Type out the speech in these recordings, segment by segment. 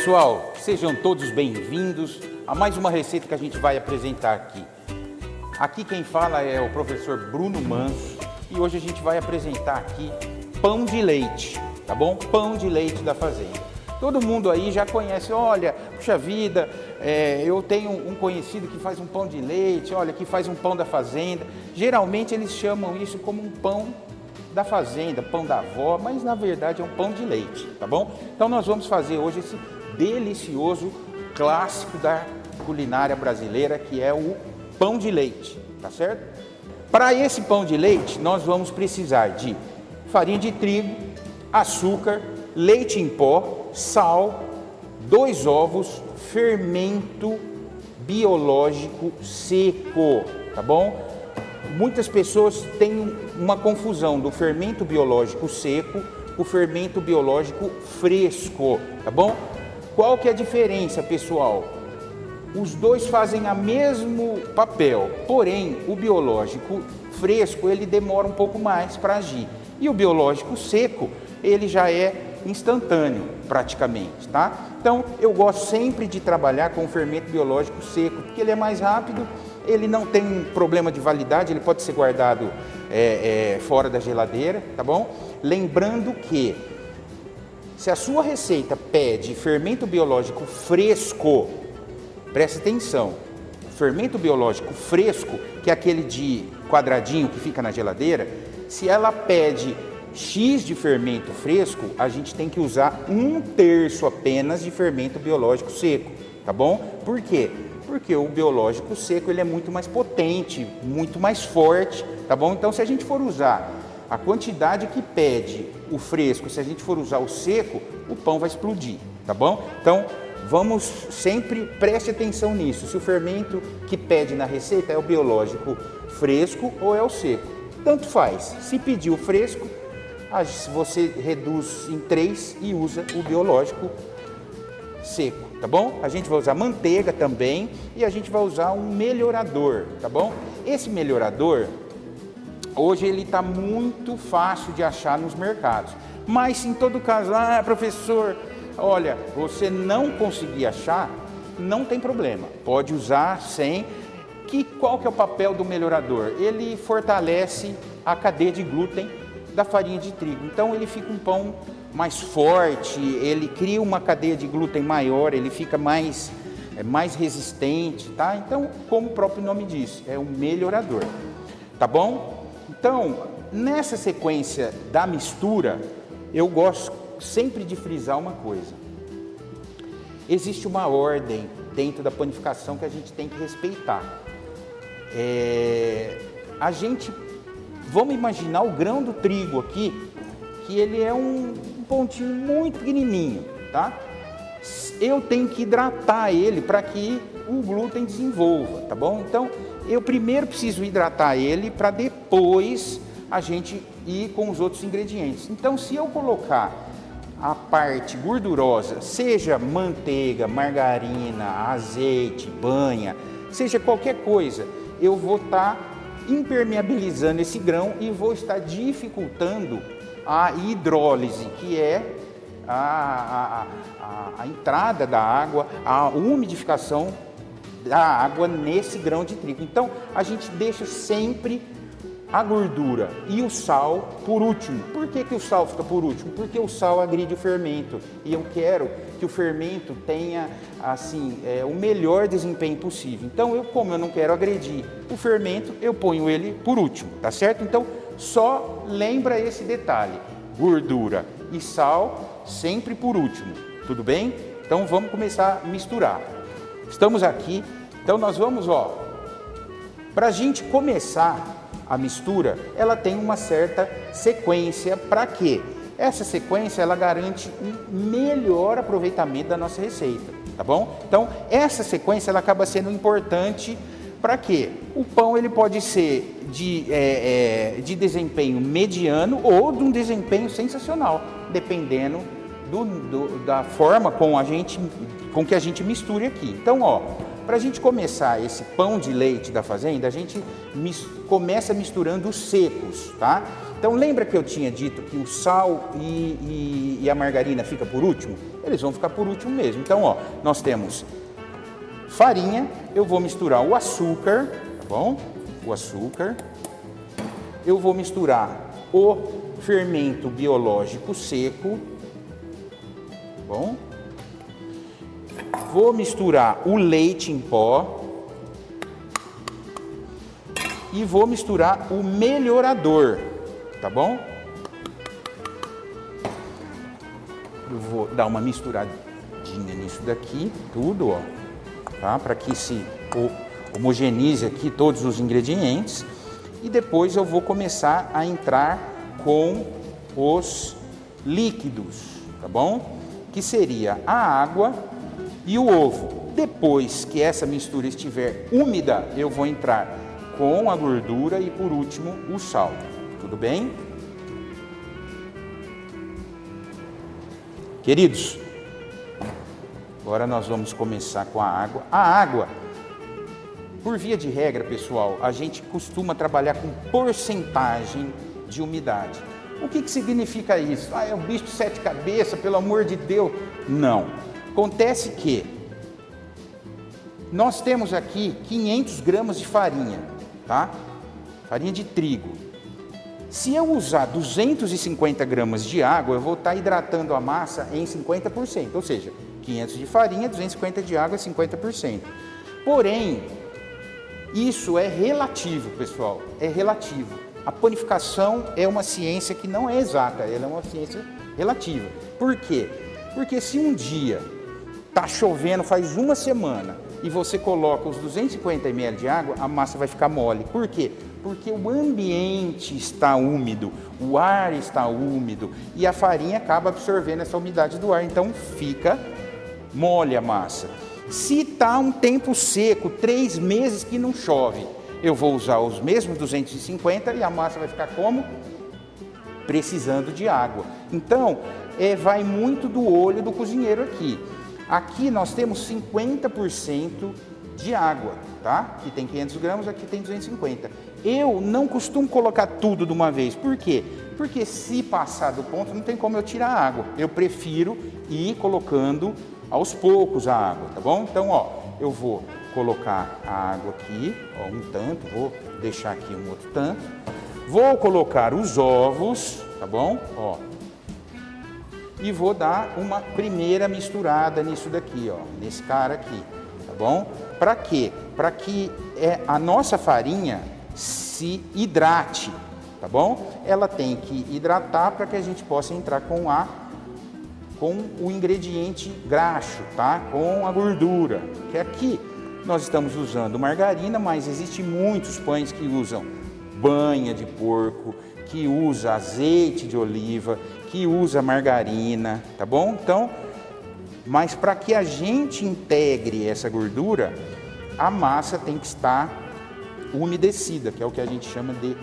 pessoal, sejam todos bem-vindos a mais uma receita que a gente vai apresentar aqui. Aqui quem fala é o professor Bruno Manso e hoje a gente vai apresentar aqui pão de leite, tá bom? Pão de leite da fazenda. Todo mundo aí já conhece, olha, puxa vida, eu tenho um conhecido que faz um pão de leite, olha, que faz um pão da fazenda. Geralmente eles chamam isso como um pão da fazenda, pão da avó, mas na verdade é um pão de leite, tá bom? Então nós vamos fazer hoje esse delicioso clássico da culinária brasileira, que é o pão de leite, tá certo? Para esse pão de leite, nós vamos precisar de farinha de trigo, açúcar, leite em pó, sal, 2 ovos, fermento biológico seco, tá bom? Muitas pessoas têm uma confusão do fermento biológico seco com o fermento biológico fresco, tá bom? Qual que é a diferença, pessoal? Os dois fazem o mesmo papel, porém o biológico fresco ele demora um pouco mais para agir e o biológico seco ele já é instantâneo praticamente, tá? Então eu gosto sempre de trabalhar com o fermento biológico seco porque ele é mais rápido, ele não tem problema de validade, ele pode ser guardado fora da geladeira, tá bom? Lembrando que se a sua receita pede fermento biológico fresco, presta atenção, fermento biológico fresco, que é aquele de quadradinho que fica na geladeira, se ela pede X de fermento fresco, a gente tem que usar 1/3 apenas de fermento biológico seco, tá bom? Por quê? Porque o biológico seco ele é muito mais potente, muito mais forte, tá bom? Então se a gente for usar a quantidade que pede o fresco, se a gente for usar o seco, o pão vai explodir, tá bom? Então vamos sempre, preste atenção nisso, se o fermento que pede na receita é o biológico fresco ou é o seco, tanto faz, se pedir o fresco, você reduz em 3 e usa o biológico seco, tá bom? A gente vai usar manteiga também e a gente vai usar um melhorador, tá bom? Esse melhorador, hoje ele está muito fácil de achar nos mercados, mas se em todo caso, professor, olha, você não conseguir achar, não tem problema, pode usar sem. Qual que é o papel do melhorador? Ele fortalece a cadeia de glúten da farinha de trigo, então ele fica um pão mais forte, ele cria uma cadeia de glúten maior, ele fica mais resistente, tá? Então, como o próprio nome diz, é um melhorador, tá bom? Então, nessa sequência da mistura, eu gosto sempre de frisar uma coisa. Existe uma ordem dentro da panificação que a gente tem que respeitar. Vamos imaginar o grão do trigo aqui, que ele é um pontinho muito pequenininho, tá? Eu tenho que hidratar ele para que o glúten desenvolva, tá bom? Então, eu primeiro preciso hidratar ele para depois a gente ir com os outros ingredientes. Então, se eu colocar a parte gordurosa, seja manteiga, margarina, azeite, banha, seja qualquer coisa, eu vou estar impermeabilizando esse grão e vou estar dificultando a hidrólise, que é a entrada da água, a umidificação da água nesse grão de trigo. Então, a gente deixa sempre a gordura e o sal por último. Por que o sal fica por último? Porque o sal agride o fermento e eu quero que o fermento tenha assim, o melhor desempenho possível. Então, como eu não quero agredir o fermento, eu ponho ele por último, tá certo? Então, só lembra esse detalhe, gordura e sal sempre por último, tudo bem? Então vamos começar a misturar. Estamos aqui, então nós vamos, para a gente começar a mistura, ela tem uma certa sequência, para quê? Essa sequência, ela garante um melhor aproveitamento da nossa receita, tá bom? Então, essa sequência, ela acaba sendo importante para quê? O pão, ele pode ser de desempenho mediano ou de um desempenho sensacional, dependendo da forma com que a gente misture aqui. Então, para a gente começar esse pão de leite da fazenda, a gente começa misturando os secos, tá? Então lembra que eu tinha dito que o sal e a margarina fica por último? Eles vão ficar por último mesmo. Então, ó, nós temos farinha, eu vou misturar o açúcar, tá bom? O açúcar. Eu vou misturar o fermento biológico seco, tá bom? Vou misturar o leite em pó e vou misturar o melhorador, tá bom? Eu vou dar uma misturadinha nisso daqui, tudo, ó, tá? Para que se homogeneize aqui todos os ingredientes. E depois eu vou começar a entrar com os líquidos, tá bom? Que seria a água e o ovo. Depois que essa mistura estiver úmida, eu vou entrar com a gordura e por último o sal. Tudo bem? Queridos, agora nós vamos começar com a água. A água, por via de regra, pessoal, a gente costuma trabalhar com porcentagem de umidade. O que significa isso? Ah, é um bicho de 7 cabeças, pelo amor de Deus. Não. Acontece que nós temos aqui 500 gramas de farinha, tá? Farinha de trigo. Se eu usar 250 gramas de água, eu vou estar hidratando a massa em 50%. Ou seja, 500 de farinha, 250 de água, 50%. Porém, isso é relativo, pessoal. É relativo. A panificação é uma ciência que não é exata, ela é uma ciência relativa. Por quê? Porque se um dia está chovendo faz uma semana e você coloca os 250 ml de água, a massa vai ficar mole. Por quê? Porque o ambiente está úmido, o ar está úmido e a farinha acaba absorvendo essa umidade do ar, então fica mole a massa. Se está um tempo seco, 3 meses que não chove, eu vou usar os mesmos 250 e a massa vai ficar como? Precisando de água. Então, vai muito do olho do cozinheiro aqui. Aqui nós temos 50% de água, tá? Aqui tem 500 gramas, aqui tem 250. Eu não costumo colocar tudo de uma vez. Por quê? Porque se passar do ponto, não tem como eu tirar a água. Eu prefiro ir colocando aos poucos a água, tá bom? Então, ó, eu vou colocar a água aqui, ó, um tanto, vou deixar aqui um outro tanto. Vou colocar os ovos, tá bom? Ó. E vou dar uma primeira misturada nisso daqui, ó, nesse cara aqui, tá bom? Para quê? Para que a nossa farinha se hidrate, tá bom? Ela tem que hidratar para que a gente possa entrar com o ingrediente graxo, tá? Com a gordura, que aqui nós estamos usando margarina, mas existem muitos pães que usam banha de porco, que usa azeite de oliva, que usa margarina, tá bom? Então, mas para que a gente integre essa gordura, a massa tem que estar umedecida, que é o que a gente chama de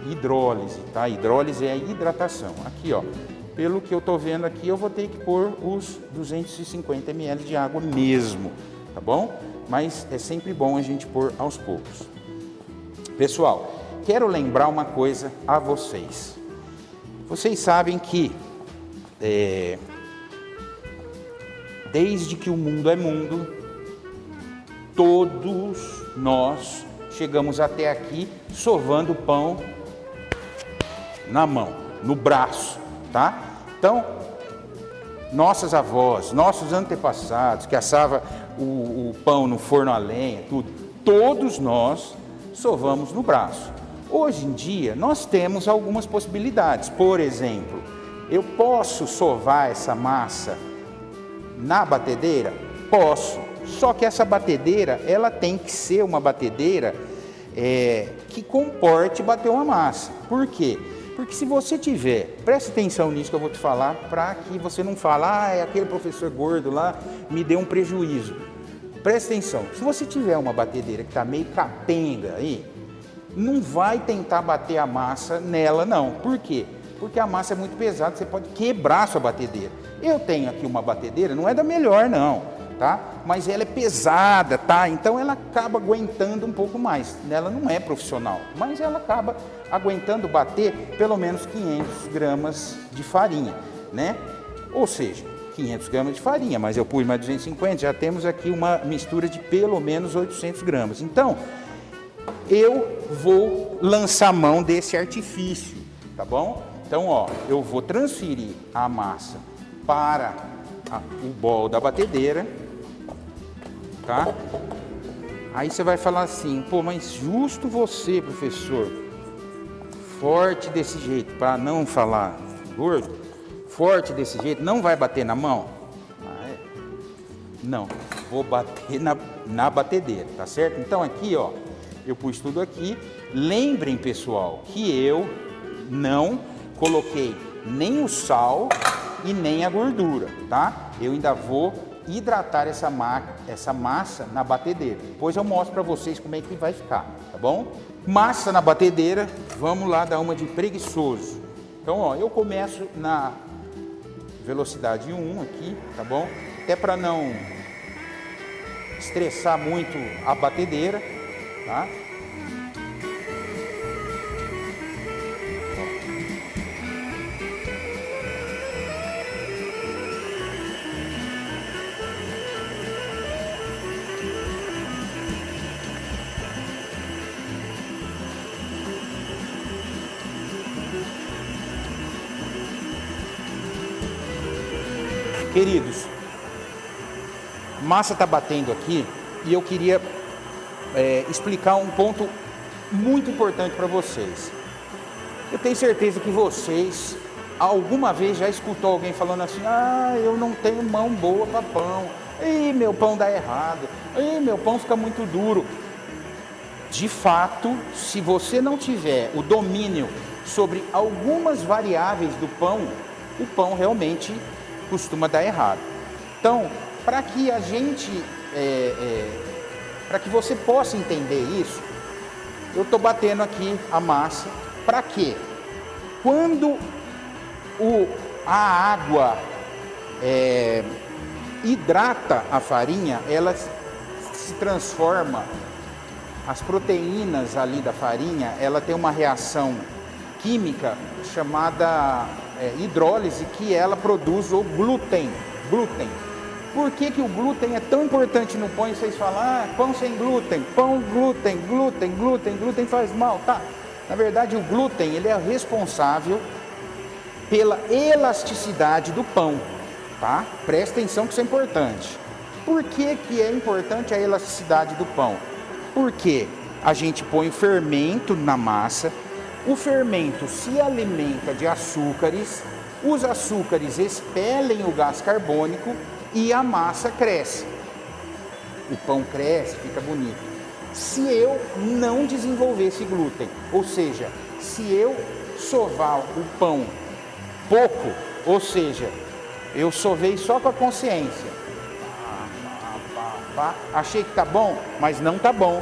hidrólise, tá? Hidrólise é a hidratação. Aqui, ó, pelo que eu tô vendo aqui, eu vou ter que pôr os 250 ml de água mesmo, tá bom? Mas é sempre bom a gente pôr aos poucos. Pessoal, quero lembrar uma coisa a vocês. Vocês sabem que desde que o mundo é mundo, todos nós chegamos até aqui sovando pão na mão, no braço, tá? Então, nossas avós, nossos antepassados que assavam o pão no forno a lenha, tudo, todos nós sovamos no braço. Hoje em dia, nós temos algumas possibilidades. Por exemplo, eu posso sovar essa massa na batedeira? Posso. Só que essa batedeira, ela tem que ser uma batedeira que comporte bater uma massa. Por quê? Porque se você tiver, preste atenção nisso que eu vou te falar, para que você não fale, aquele professor gordo lá me deu um prejuízo. Preste atenção, se você tiver uma batedeira que está meio capenga aí, não vai tentar bater a massa nela não. Por quê? Porque a massa é muito pesada, você pode quebrar a sua batedeira. Eu tenho aqui uma batedeira, não é da melhor não, tá? Mas ela é pesada, tá? Então ela acaba aguentando um pouco mais. Ela não é profissional, mas ela acaba aguentando bater pelo menos 500 gramas de farinha, né? Ou seja, 500 gramas de farinha, mas eu pus mais 250, já temos aqui uma mistura de pelo menos 800 gramas. Então, eu vou lançar mão desse artifício, tá bom? Então, ó, eu vou transferir a massa para o bol da batedeira, tá? Aí você vai falar assim, pô, mas justo você, professor, forte desse jeito, para não falar gordo, forte desse jeito, não vai bater na mão? Não, vou bater na batedeira, tá certo? Então aqui, ó, eu pus tudo aqui. Lembrem, pessoal, que eu não coloquei nem o sal e nem a gordura, tá? Eu ainda vou hidratar essa massa na batedeira. Depois eu mostro para vocês como é que vai ficar, tá bom? Massa na batedeira, vamos lá dar uma de preguiçoso. Então, ó, eu começo na velocidade 1 aqui, tá bom? Até para não estressar muito a batedeira, tá? Queridos, massa está batendo aqui e eu queria explicar um ponto muito importante para vocês. Eu tenho certeza que vocês alguma vez já escutou alguém falando assim: ah, eu não tenho mão boa para pão, ih, meu pão dá errado, ih, meu pão fica muito duro. De fato, se você não tiver o domínio sobre algumas variáveis do pão, o pão realmente costuma dar errado. Então, para que a gente, para que você possa entender isso, eu estou batendo aqui a massa. Para quê? Quando a água hidrata a farinha, ela se transforma, as proteínas ali da farinha, ela tem uma reação química chamada hidrólise, que ela produz o glúten. Por que o glúten é tão importante no pão? E vocês falam: ah, pão sem glúten, glúten faz mal, tá? Na verdade, o glúten, ele é responsável pela elasticidade do pão, tá? Presta atenção que isso é importante. Por que é importante a elasticidade do pão? Porque a gente põe o fermento na massa, o fermento se alimenta de açúcares, os açúcares expelem o gás carbônico e a massa cresce. O pão cresce, fica bonito. Se eu não desenvolver esse glúten, ou seja, se eu sovar o pão pouco, ou seja, eu sovei só com a consciência, achei que tá bom, mas não tá bom.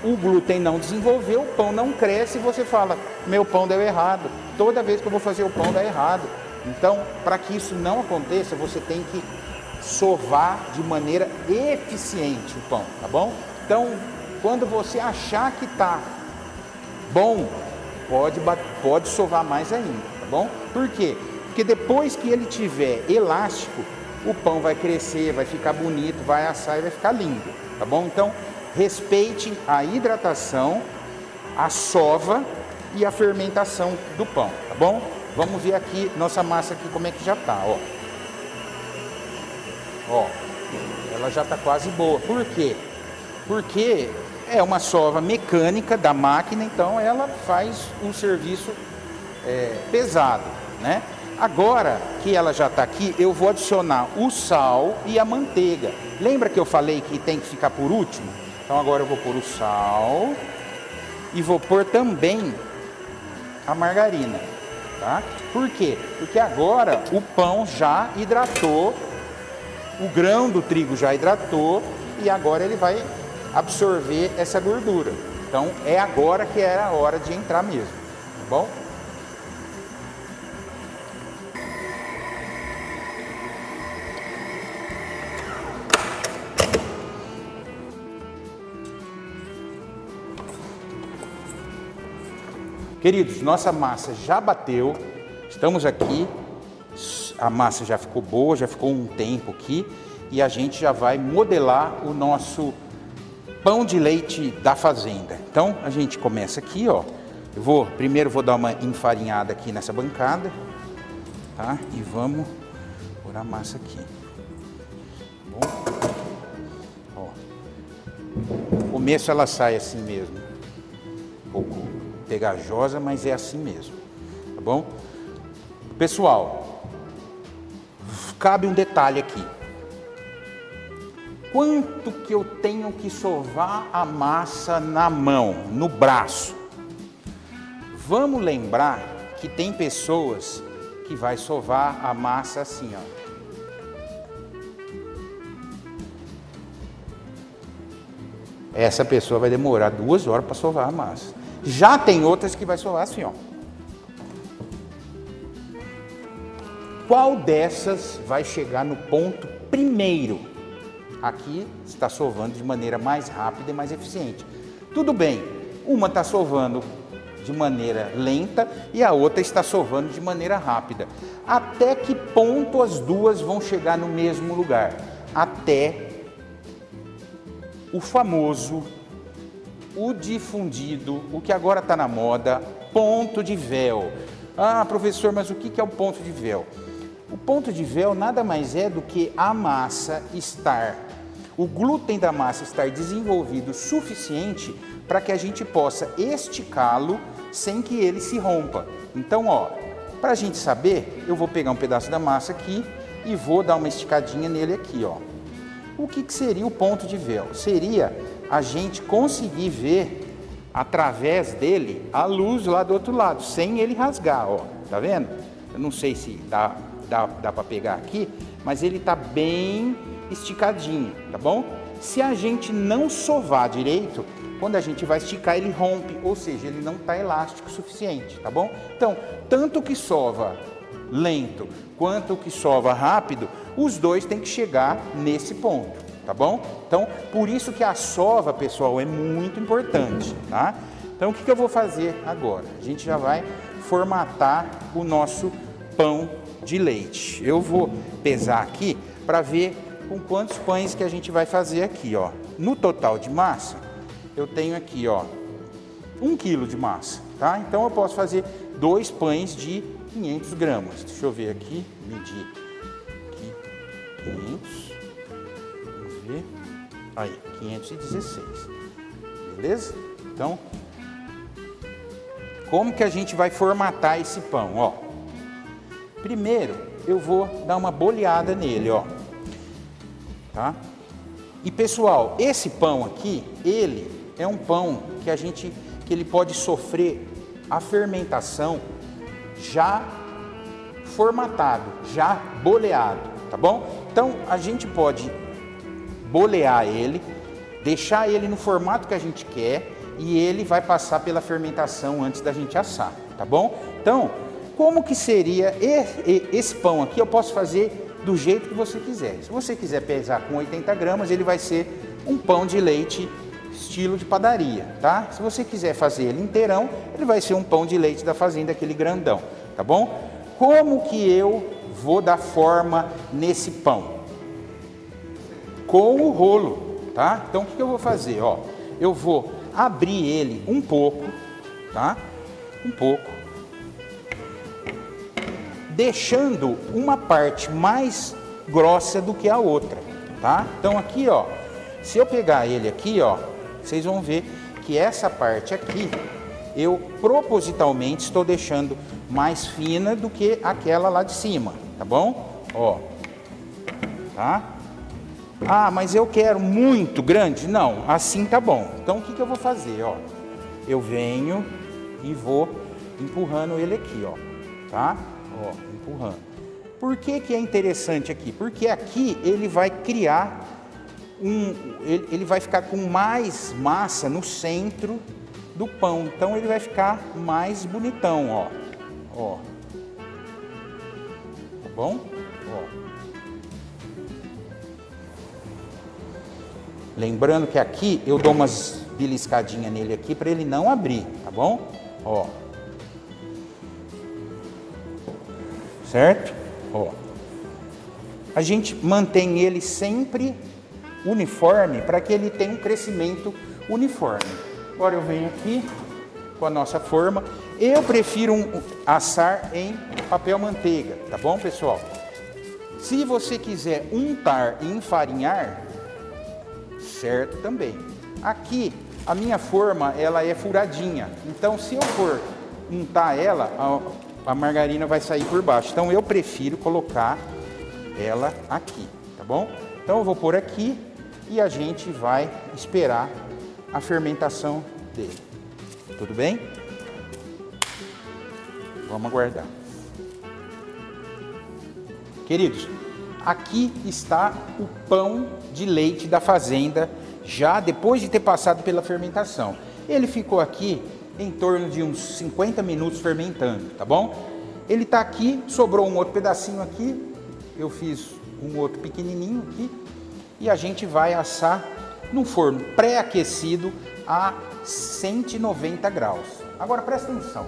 O glúten não desenvolveu, o pão não cresce e você fala: meu pão deu errado. Toda vez que eu vou fazer o pão dá errado. Então, para que isso não aconteça, você tem que sovar de maneira eficiente o pão, tá bom? Então, quando você achar que tá bom, pode sovar mais ainda, tá bom? Por quê? Porque depois que ele tiver elástico, o pão vai crescer, vai ficar bonito, vai assar e vai ficar lindo, tá bom? Então, respeite a hidratação, a sova e a fermentação do pão, tá bom? Vamos ver aqui nossa massa aqui como é que já tá, ó. Ó, ela já tá quase boa. Por quê? Porque é uma sova mecânica da máquina, então ela faz um serviço pesado, né? Agora que ela já está aqui, eu vou adicionar o sal e a manteiga. Lembra que eu falei que tem que ficar por último? Então agora eu vou pôr o sal e vou pôr também a margarina, tá? Por quê? Porque agora o pão já hidratou, o grão do trigo já hidratou e agora ele vai absorver essa gordura. Então é agora que era a hora de entrar mesmo, tá bom? Queridos, nossa massa já bateu, estamos aqui, a massa já ficou boa, já ficou um tempo aqui e a gente já vai modelar o nosso pão de leite da fazenda. Então a gente começa aqui, ó. Primeiro vou dar uma enfarinhada aqui nessa bancada, tá? E vamos pôr a massa aqui. Bom, ó. No começo ela sai assim mesmo, um pouco pegajosa, mas é assim mesmo, tá bom? Pessoal, cabe um detalhe aqui. Quanto que eu tenho que sovar a massa na mão, no braço? Vamos lembrar que tem pessoas que vai sovar a massa assim, ó. Essa pessoa vai demorar 2 horas para sovar a massa. Já tem outras que vai sovar assim, ó. Qual dessas vai chegar no ponto primeiro? Aqui está sovando de maneira mais rápida e mais eficiente. Tudo bem, uma está sovando de maneira lenta e a outra está sovando de maneira rápida. Até que ponto as duas vão chegar no mesmo lugar? Até o famoso, o difundido, o que agora está na moda, ponto de véu. Ah, professor, mas o que é o ponto de véu? O ponto de véu nada mais é do que a massa estar, o glúten da massa estar desenvolvido o suficiente para que a gente possa esticá-lo sem que ele se rompa. Então, ó, para a gente saber, eu vou pegar um pedaço da massa aqui e vou dar uma esticadinha nele aqui, ó. O que seria o ponto de véu? Seria a gente conseguir ver através dele a luz lá do outro lado, sem ele rasgar, ó. Tá vendo? Eu não sei se dá para pegar aqui, mas ele tá bem esticadinho, tá bom? Se a gente não sovar direito, quando a gente vai esticar ele rompe, ou seja, ele não tá elástico o suficiente, tá bom? Então, tanto que sova lento quanto que sova rápido, os dois têm que chegar nesse ponto, tá bom? Então, por isso que a sova, pessoal, é muito importante, tá? Então, o que eu vou fazer agora? A gente já vai formatar o nosso pão de leite. Eu vou pesar aqui para ver com quantos pães que a gente vai fazer aqui, ó. No total de massa, eu tenho aqui, ó, 1 quilo de massa, tá? Então, eu posso fazer 2 pães de 500 gramas. Deixa eu ver aqui, medir aqui, 500, vamos ver, aí, 516, beleza? Então, como que a gente vai formatar esse pão, ó? Primeiro, eu vou dar uma boleada nele, ó, tá? E pessoal, esse pão aqui, ele é um pão que ele pode sofrer a fermentação já formatado, já boleado, tá bom? Então, a gente pode bolear ele, deixar ele no formato que a gente quer e ele vai passar pela fermentação antes da gente assar, tá bom? Então, como que seria esse pão aqui? Eu posso fazer do jeito que você quiser. Se você quiser pesar com 80 gramas, ele vai ser um pão de leite estilo de padaria, tá? Se você quiser fazer ele inteirão, ele vai ser um pão de leite da fazenda, aquele grandão, tá bom? Como que eu vou dar forma nesse pão? Com o rolo, tá? Então, o que eu vou fazer, ó? Eu vou abrir ele um pouco, tá? Um pouco. Deixando uma parte mais grossa do que a outra, tá? Então, aqui, ó, se eu pegar ele aqui, ó, vocês vão ver que essa parte aqui, eu propositalmente estou deixando mais fina do que aquela lá de cima, tá bom? Ó, tá? Ah, mas eu quero muito grande? Não, assim tá bom. Então, o que eu vou fazer, ó? Eu venho e vou empurrando ele aqui, ó, tá? Ó, empurrando. Por que é interessante aqui? Porque aqui ele vai criar ele vai ficar com mais massa no centro do pão. Então ele vai ficar mais bonitão, ó. Ó. Tá bom? Ó. Lembrando que aqui eu dou umas beliscadinhas nele aqui para ele não abrir, tá bom? Ó. certo? Ó, a gente mantém ele sempre uniforme para que ele tenha um crescimento uniforme. Agora eu venho aqui com a nossa forma. Eu prefiro assar em papel manteiga, tá bom, pessoal? Se você quiser untar e enfarinhar, certo também. Aqui, a minha forma, ela é furadinha. Então, se eu for untar ela, a margarina vai sair por baixo. Então, eu prefiro colocar ela aqui, tá bom? Então, eu vou pôr aqui e a gente vai esperar a fermentação dele. Tudo bem? Vamos aguardar. Queridos, aqui está o pão de leite da fazenda, já depois de ter passado pela fermentação. Ele ficou aqui em torno de uns 50 minutos fermentando, tá bom? Ele está aqui, sobrou um outro pedacinho aqui, eu fiz um outro pequenininho aqui, e a gente vai assar num forno pré-aquecido a 190 graus. Agora presta atenção.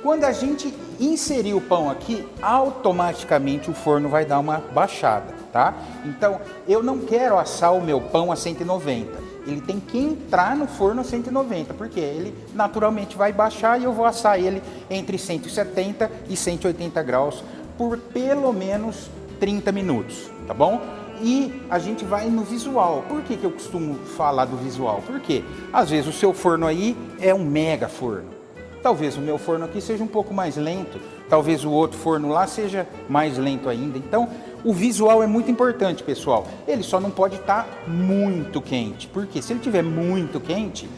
Quando a gente inserir o pão aqui, automaticamente o forno vai dar uma baixada, tá? Então, eu não quero assar o meu pão a 190. Ele tem que entrar no forno a 190, porque ele naturalmente vai baixar e eu vou assar ele entre 170 e 180 graus por pelo menos 30 minutos, tá bom? E a gente vai no visual. Por que eu costumo falar do visual? Porque às vezes o seu forno aí é um mega forno. Talvez o meu forno aqui seja um pouco mais lento, talvez o outro forno lá seja mais lento ainda. Então, o visual é muito importante, pessoal. Ele só não pode estar muito quente, porque se ele estiver muito quente,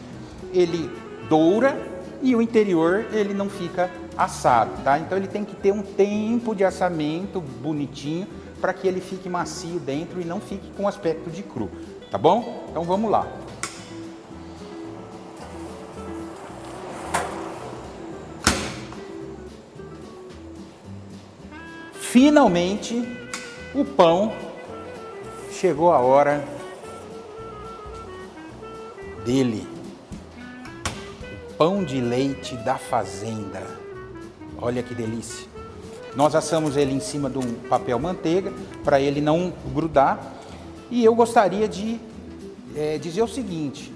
ele doura e o interior ele não fica assado, tá? Então, ele tem que ter um tempo de assamento bonitinho para que ele fique macio dentro e não fique com aspecto de cru, tá bom? Então, vamos lá. Finalmente, o pão, chegou a hora dele. O pão de leite da fazenda. Olha que delícia. Nós assamos ele em cima de um papel manteiga, para ele não grudar. E eu gostaria de dizer o seguinte.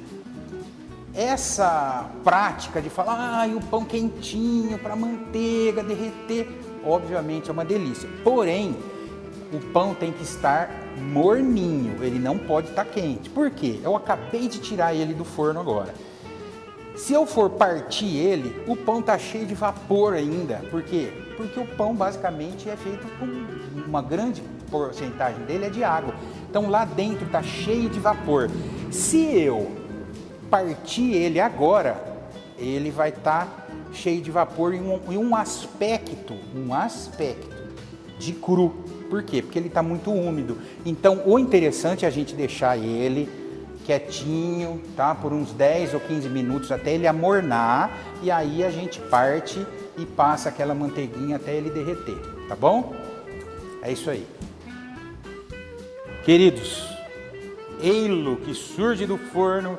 Essa prática de falar, o pão quentinho para a manteiga derreter, obviamente é uma delícia. Porém, o pão tem que estar morninho, ele não pode estar quente. Por quê? Eu acabei de tirar ele do forno agora. Se eu for partir ele, o pão está cheio de vapor ainda. Por quê? Porque o pão basicamente é feito com uma grande porcentagem dele é de água. Então lá dentro está cheio de vapor. Se eu partir ele agora, ele vai estar cheio de vapor e um aspecto de cru. Por quê? Porque ele está muito úmido. Então, o interessante é a gente deixar ele quietinho, tá? Por uns 10 ou 15 minutos até ele amornar. E aí a gente parte e passa aquela manteiguinha até ele derreter, tá bom? É isso aí. Queridos, ei-lo que surge do forno,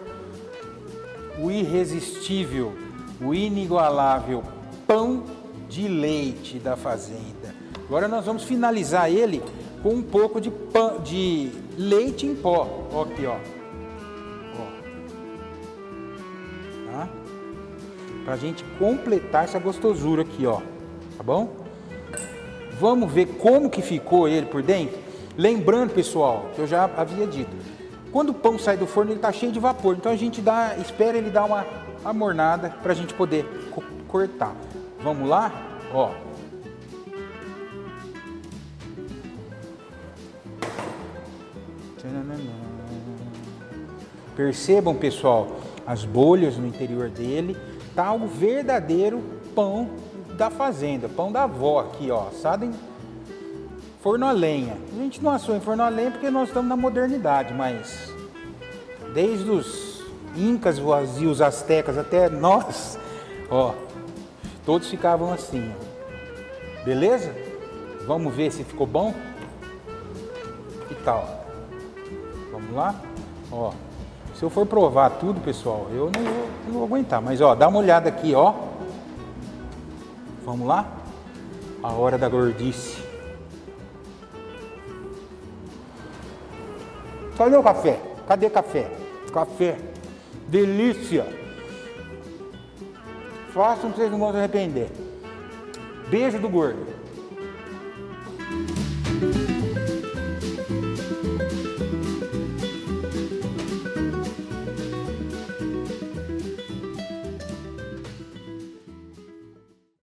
o irresistível, o inigualável pão de leite da fazenda. Agora nós vamos finalizar ele com um pouco de leite em pó. Ó, aqui, ó. Tá? Pra gente completar essa gostosura aqui, ó. Tá bom? Vamos ver como que ficou ele por dentro. Lembrando, pessoal, que eu já havia dito. Quando o pão sai do forno, ele tá cheio de vapor. Então a gente espera ele dar uma amornada para a gente poder cortar. Vamos lá? Ó. Percebam, pessoal, as bolhas no interior dele. Tá o verdadeiro pão da fazenda, pão da avó aqui, ó, assado em forno a lenha. A gente não assou em forno a lenha porque nós estamos na modernidade, mas desde os incas e os astecas até nós, ó, todos ficavam assim, ó. Beleza? Vamos ver se ficou bom? Que tal? Vamos lá? Ó, se eu for provar tudo, pessoal, eu não vou aguentar, mas ó, dá uma olhada aqui, ó. Vamos lá? A hora da gordice. Cadê o café? Cadê café? Café. Delícia. Façam, vocês não vão se arrepender. Beijo do gordo.